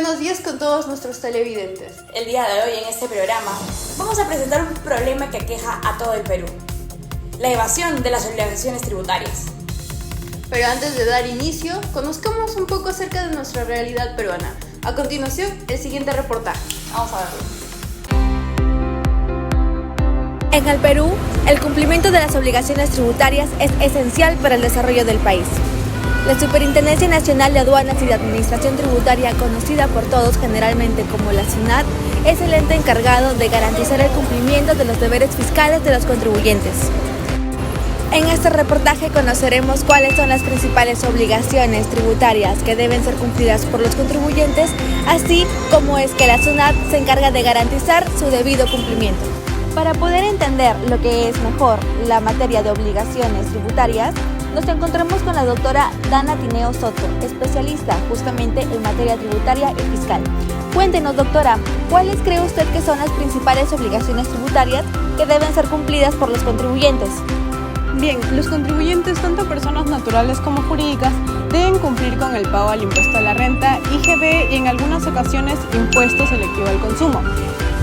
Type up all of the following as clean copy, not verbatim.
buenos días con todos nuestros televidentes. El día de hoy en este programa vamos a presentar un problema que aqueja a todo el Perú: la evasión de las obligaciones tributarias. Pero antes de dar inicio, conozcamos un poco acerca de nuestra realidad peruana. A continuación, el siguiente reportaje. Vamos a verlo. En el Perú, el cumplimiento de las obligaciones tributarias es esencial para el desarrollo del país. La Superintendencia Nacional de Aduanas y de Administración Tributaria, conocida por todos generalmente como la SUNAT, es el ente encargado de garantizar el cumplimiento de los deberes fiscales de los contribuyentes. En este reportaje conoceremos cuáles son las principales obligaciones tributarias que deben ser cumplidas por los contribuyentes, así como es que la SUNAT se encarga de garantizar su debido cumplimiento. Para poder entender lo que es mejor la materia de obligaciones tributarias, nos encontramos con la doctora Dana Tineo Soto, especialista justamente en materia tributaria y fiscal. Cuéntenos, doctora, ¿cuáles cree usted que son las principales obligaciones tributarias que deben ser cumplidas por los contribuyentes? Bien, los contribuyentes, tanto personas naturales como jurídicas, deben cumplir con el pago al impuesto a la renta, IGB y en algunas ocasiones impuesto selectivo al consumo,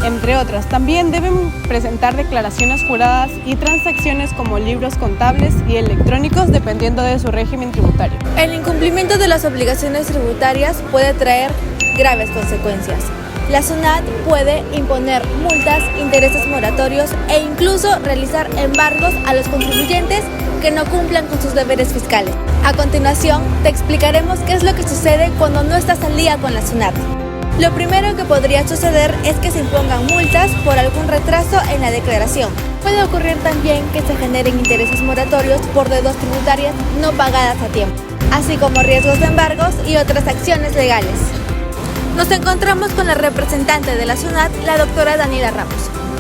entre otras. También deben presentar declaraciones juradas y transacciones como libros contables y electrónicos dependiendo de su régimen tributario. El incumplimiento de las obligaciones tributarias puede traer graves consecuencias. La SUNAT puede imponer multas, intereses moratorios e incluso realizar embargos a los contribuyentes que no cumplan con sus deberes fiscales. A continuación, te explicaremos qué es lo que sucede cuando no estás al día con la SUNAT. Lo primero que podría suceder es que se impongan multas por algún retraso en la declaración. Puede ocurrir también que se generen intereses moratorios por deudas tributarias no pagadas a tiempo, así como riesgos de embargos y otras acciones legales. Nos encontramos con la representante de la SUNAT, la doctora Daniela Ramos.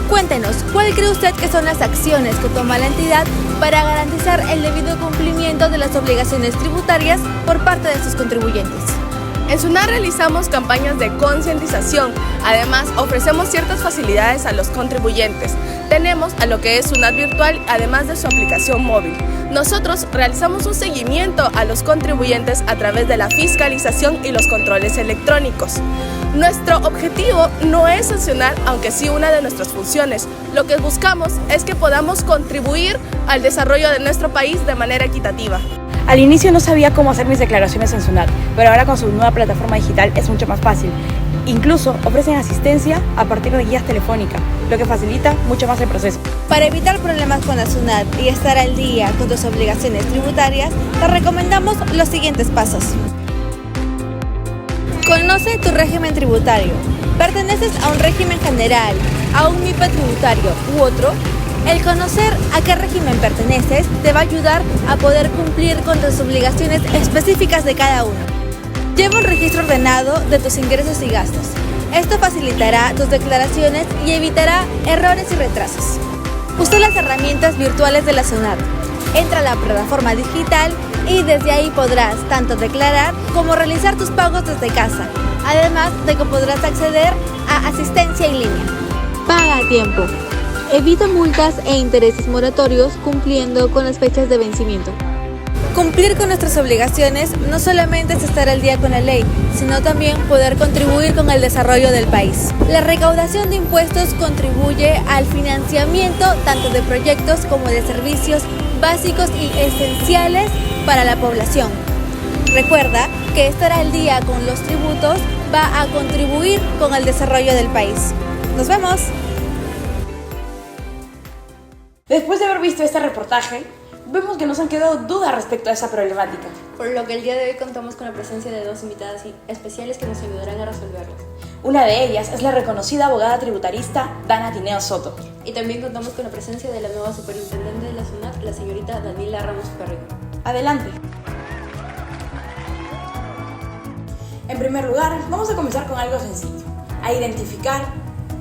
Cuéntenos, ¿cuál cree usted que son las acciones que toma la entidad para garantizar el debido cumplimiento de las obligaciones tributarias por parte de sus contribuyentes? En SUNAT realizamos campañas de concientización. Además, ofrecemos ciertas facilidades a los contribuyentes. Tenemos a lo que es SUNAT Virtual, además de su aplicación móvil. Nosotros realizamos un seguimiento a los contribuyentes a través de la fiscalización y los controles electrónicos. Nuestro objetivo no es sancionar, aunque sí una de nuestras funciones. Lo que buscamos es que podamos contribuir al desarrollo de nuestro país de manera equitativa. Al inicio no sabía cómo hacer mis declaraciones en SUNAT, pero ahora con su nueva plataforma digital es mucho más fácil. Incluso ofrecen asistencia a partir de guías telefónicas, lo que facilita mucho más el proceso. Para evitar problemas con la SUNAT y estar al día con tus obligaciones tributarias, te recomendamos los siguientes pasos. Conoce tu régimen tributario. ¿Perteneces a un régimen general, a un MIPE tributario u otro? El conocer a qué régimen perteneces te va a ayudar a poder cumplir con tus obligaciones específicas de cada uno. Lleva un registro ordenado de tus ingresos y gastos. Esto facilitará tus declaraciones y evitará errores y retrasos. Usa las herramientas virtuales de la SUNAT. Entra a la plataforma digital y desde ahí podrás tanto declarar como realizar tus pagos desde casa, además de que podrás acceder a asistencia en línea. Paga a tiempo. Evita multas e intereses moratorios cumpliendo con las fechas de vencimiento. Cumplir con nuestras obligaciones no solamente es estar al día con la ley, sino también poder contribuir con el desarrollo del país. La recaudación de impuestos contribuye al financiamiento tanto de proyectos como de servicios básicos y esenciales para la población. Recuerda que estar al día con los tributos va a contribuir con el desarrollo del país. ¡Nos vemos! Después de haber visto este reportaje, vemos que nos han quedado dudas respecto a esa problemática. Por lo que el día de hoy contamos con la presencia de dos invitadas especiales que nos ayudarán a resolverlas. Una de ellas es la reconocida abogada tributarista Dana Tineo Soto. Y también contamos con la presencia de la nueva superintendente de la SUNAT, la señorita Daniela Ramos Perrigo. Adelante. En primer lugar, vamos a comenzar con algo sencillo: a identificar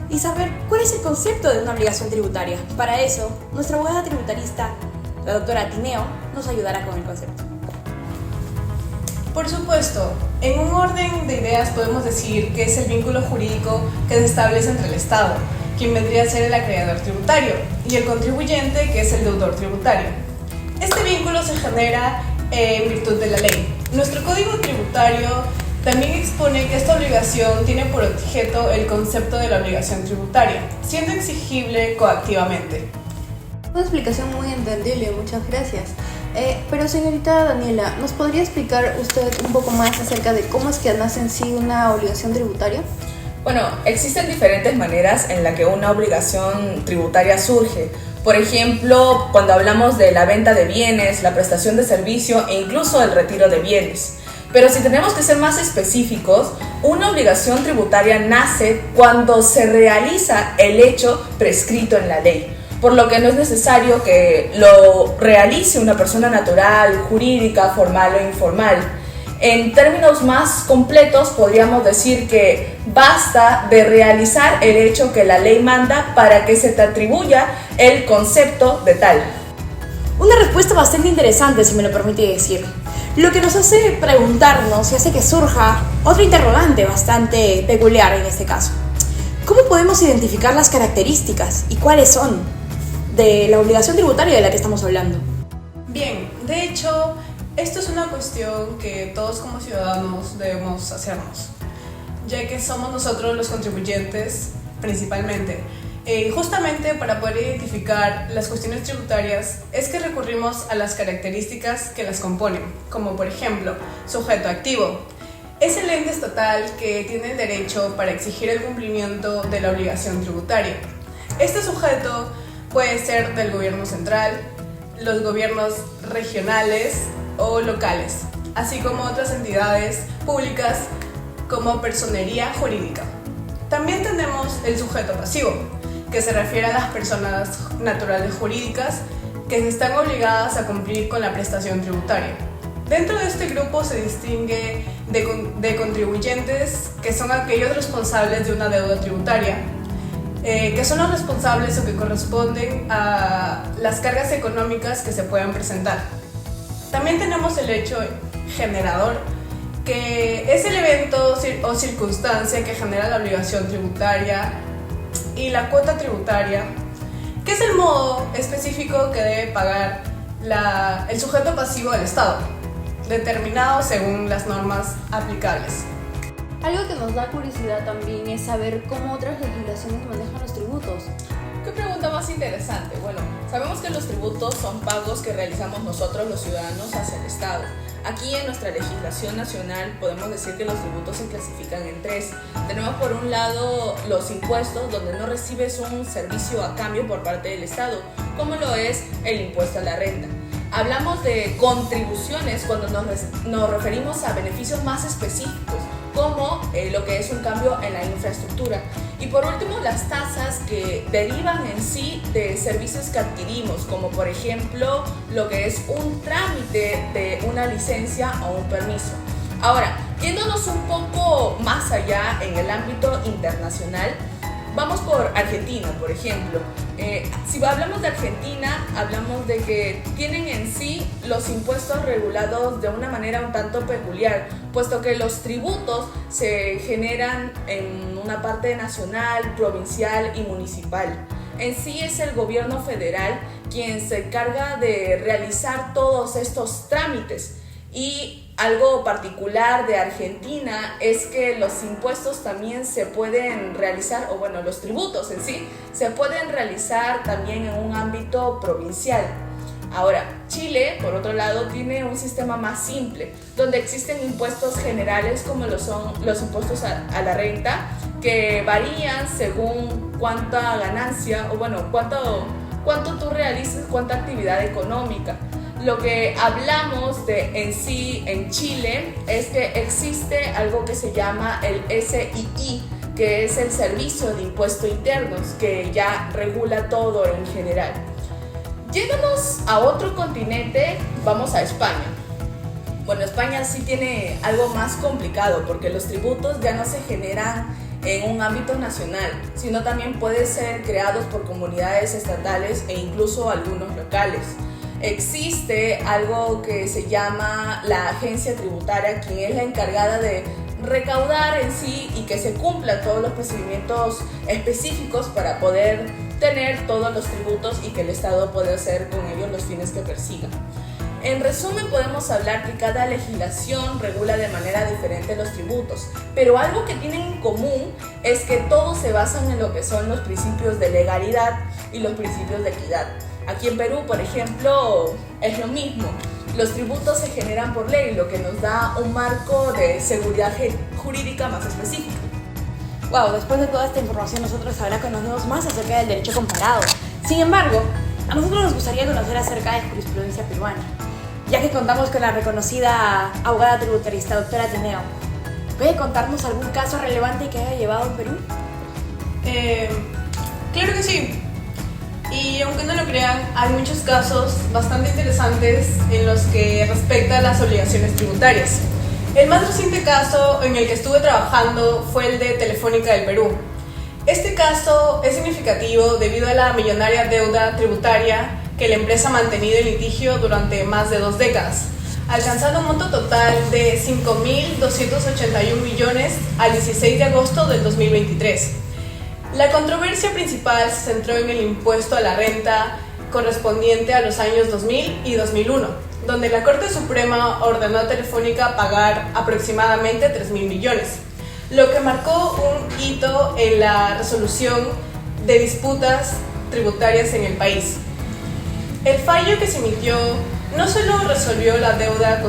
y saber cuál es el concepto de una obligación tributaria. Para eso, nuestra abogada tributarista, la doctora Tineo, nos ayudará con el concepto. Por supuesto, en un orden de ideas podemos decir que es el vínculo jurídico que se establece entre el Estado, quien vendría a ser el acreedor tributario, y el contribuyente, que es el deudor tributario. Este vínculo se genera en virtud de la ley. Nuestro Código Tributario También expone que esta obligación tiene por objeto el concepto de la obligación tributaria, siendo exigible coactivamente. Una explicación muy entendible, muchas gracias. Pero señorita Daniela, ¿nos podría explicar usted un poco más acerca de cómo es que nace en sí una obligación tributaria? Bueno, existen diferentes maneras en las que una obligación tributaria surge. Por ejemplo, cuando hablamos de la venta de bienes, la prestación de servicio e incluso el retiro de bienes. Pero si tenemos que ser más específicos, una obligación tributaria nace cuando se realiza el hecho prescrito en la ley, por lo que no es necesario que lo realice una persona natural, jurídica, formal o informal. En términos más completos, podríamos decir que basta de realizar el hecho que la ley manda para que se te atribuya el concepto de tal. Una respuesta bastante interesante, si me lo permite decir. Lo que nos hace preguntarnos y hace que surja otra interrogante bastante peculiar en este caso. ¿Cómo podemos identificar las características y cuáles son de la obligación tributaria de la que estamos hablando? Bien, de hecho, esto es una cuestión que todos como ciudadanos debemos hacernos, ya que somos nosotros los contribuyentes principalmente. Justamente para poder identificar las cuestiones tributarias es que recurrimos a las características que las componen, como por ejemplo, sujeto activo. Es el ente estatal que tiene el derecho para exigir el cumplimiento de la obligación tributaria. Este sujeto puede ser del gobierno central, los gobiernos regionales o locales, así como otras entidades públicas como personería jurídica. También tenemos el sujeto pasivo, que se refiere a las personas naturales jurídicas que están obligadas a cumplir con la prestación tributaria. Dentro de este grupo se distingue de contribuyentes, que son aquellos responsables de una deuda tributaria, que son los responsables o que corresponden a las cargas económicas que se puedan presentar. También tenemos el hecho generador, que es el evento o circunstancia que genera la obligación tributaria, y la cuota tributaria, que es el modo específico que debe pagar el sujeto pasivo del Estado, determinado según las normas aplicables. Algo que nos da curiosidad también es saber cómo otras legislaciones manejan los tributos. ¿Qué pregunta más interesante? Bueno, sabemos que los tributos son pagos que realizamos nosotros los ciudadanos hacia el Estado. Aquí en nuestra legislación nacional podemos decir que los tributos se clasifican en tres. Tenemos por un lado los impuestos, donde no recibes un servicio a cambio por parte del Estado, como lo es el impuesto a la renta. Hablamos de contribuciones cuando nos referimos a beneficios más específicos, como lo que es un cambio en la infraestructura. Y por último, las tasas que derivan en sí de servicios que adquirimos, como por ejemplo lo que es un trámite de una licencia o un permiso. Ahora, yéndonos un poco más allá en el ámbito internacional, vamos por Argentina, por ejemplo. Si hablamos de Argentina, hablamos de que tienen en sí los impuestos regulados de una manera un tanto peculiar, puesto que los tributos se generan en una parte nacional, provincial y municipal. En sí es el gobierno federal quien se encarga de realizar todos estos trámites. Y algo particular de Argentina es que los impuestos también se pueden realizar, o bueno, los tributos en sí, se pueden realizar también en un ámbito provincial. Ahora, Chile, por otro lado, tiene un sistema más simple, donde existen impuestos generales como lo son los impuestos a la renta, que varían según cuánta ganancia, o bueno, cuánto tú realices, cuánta actividad económica. Lo que hablamos de en sí en Chile es que existe algo que se llama el SII, que es el Servicio de Impuestos Internos, que ya regula todo en general. Yéndonos a otro continente, vamos a España. Bueno, España sí tiene algo más complicado porque los tributos ya no se generan en un ámbito nacional, sino también pueden ser creados por comunidades estatales e incluso algunos locales. Existe algo que se llama la agencia tributaria, quien es la encargada de recaudar en sí y que se cumplan todos los procedimientos específicos para poder tener todos los tributos y que el Estado pueda hacer con ellos los fines que persiga. En resumen, podemos hablar que cada legislación regula de manera diferente los tributos, pero algo que tienen en común es que todos se basan en lo que son los principios de legalidad y los principios de equidad. Aquí en Perú, por ejemplo, es lo mismo. Los tributos se generan por ley, lo que nos da un marco de seguridad jurídica más específico. Wow, después de toda esta información nosotros ahora conocemos más acerca del derecho comparado. Sin embargo, a nosotros nos gustaría conocer acerca de jurisprudencia peruana, ya que contamos con la reconocida abogada tributarista, doctora Ateneo. ¿Puede contarnos algún caso relevante que haya llevado en Perú? Claro que sí. Y aunque no lo crean, hay muchos casos bastante interesantes en los que respecta a las obligaciones tributarias. El más reciente caso en el que estuve trabajando fue el de Telefónica del Perú. Este caso es significativo debido a la millonaria deuda tributaria que la empresa ha mantenido en litigio durante más de 2 décadas, alcanzando un monto total de 5.281 millones al 16 de agosto del 2023. La controversia principal se centró en el impuesto a la renta correspondiente a los años 2000 y 2001, donde la Corte Suprema ordenó a Telefónica pagar aproximadamente 3.000 millones, lo que marcó un hito en la resolución de disputas tributarias en el país. El fallo que se emitió no solo resolvió la deuda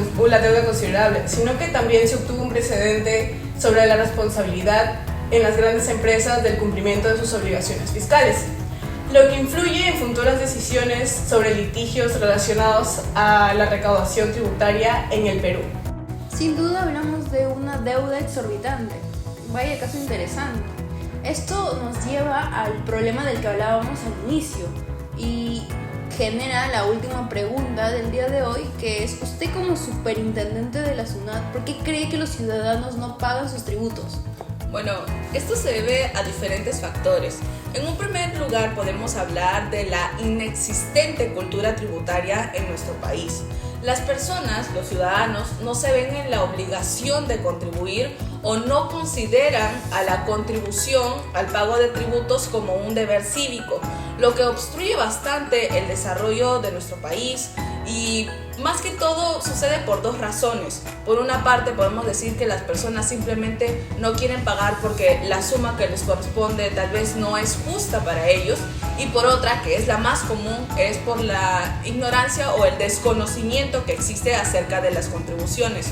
considerable, sino que también se obtuvo un precedente sobre la responsabilidad en las grandes empresas del cumplimiento de sus obligaciones fiscales, lo que influye en futuras decisiones sobre litigios relacionados a la recaudación tributaria en el Perú. Sin duda hablamos de una deuda exorbitante. Vaya caso interesante. Esto nos lleva al problema del que hablábamos al inicio y genera la última pregunta del día de hoy, que es: usted como superintendente de la SUNAT, ¿por qué cree que los ciudadanos no pagan sus tributos? Bueno, esto se debe a diferentes factores. En un primer lugar podemos hablar de la inexistente cultura tributaria en nuestro país. Las personas, los ciudadanos, no se ven en la obligación de contribuir o no consideran a la contribución al pago de tributos como un deber cívico, lo que obstruye bastante el desarrollo de nuestro país. Y más que todo sucede por 2 razones. Por una parte podemos decir que las personas simplemente no quieren pagar porque la suma que les corresponde tal vez no es justa para ellos, y por otra, que es la más común, es por la ignorancia o el desconocimiento que existe acerca de las contribuciones.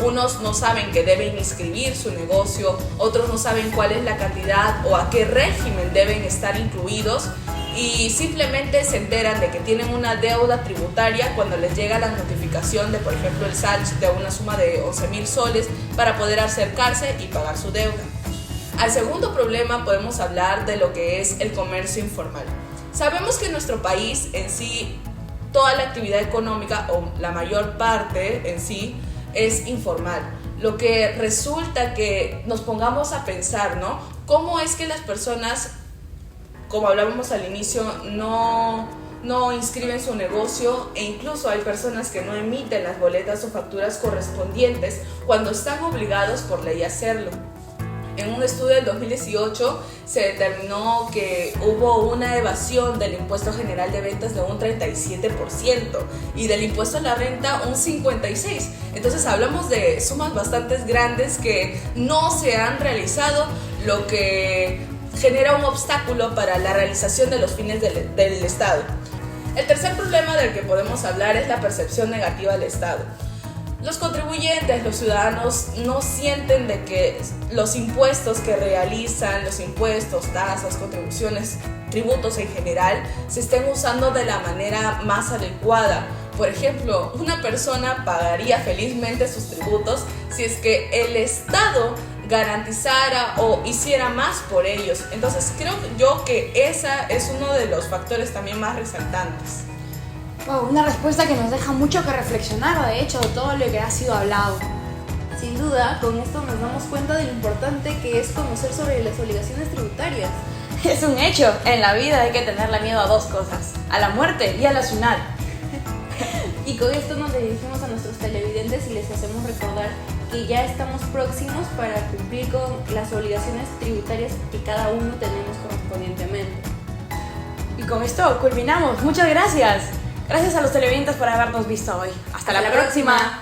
Unos no saben que deben inscribir su negocio, otros no saben cuál es la cantidad o a qué régimen deben estar incluidos, y simplemente se enteran de que tienen una deuda tributaria cuando les llega la notificación de, por ejemplo, el SALS de una suma de 11.000 soles para poder acercarse y pagar su deuda. Al segundo problema podemos hablar de lo que es el comercio informal. Sabemos que en nuestro país en sí toda la actividad económica, o la mayor parte en sí, es informal, lo que resulta que nos pongamos a pensar, ¿no? ¿Cómo es que las personas, como hablábamos al inicio, no inscriben su negocio, e incluso hay personas que no emiten las boletas o facturas correspondientes cuando están obligados por ley a hacerlo? En un estudio del 2018 se determinó que hubo una evasión del impuesto general de ventas de un 37% y del impuesto a la renta un 56%. Entonces hablamos de sumas bastante grandes que no se han realizado, lo que genera un obstáculo para la realización de los fines del Estado. El tercer problema del que podemos hablar es la percepción negativa del Estado. Los contribuyentes, los ciudadanos, no sienten de que los impuestos que realizan, los impuestos, tasas, contribuciones, tributos en general, se estén usando de la manera más adecuada. Por ejemplo, una persona pagaría felizmente sus tributos si es que el Estado garantizara o hiciera más por ellos. Entonces creo yo que esa es uno de los factores también más resaltantes. Wow, una respuesta que nos deja mucho que reflexionar, de hecho, de todo lo que ha sido hablado. Sin duda, con esto nos damos cuenta de lo importante que es conocer sobre las obligaciones tributarias. Es un hecho, en la vida hay que tenerle miedo a 2 cosas, a la muerte y a la SUNAT. Y con esto nos dirigimos a nuestros televidentes y les hacemos recordar que ya estamos próximos para cumplir con las obligaciones tributarias que cada uno tenemos correspondientemente. Y con esto culminamos. Muchas gracias. Gracias a los televidentes por habernos visto hoy. Hasta la próxima.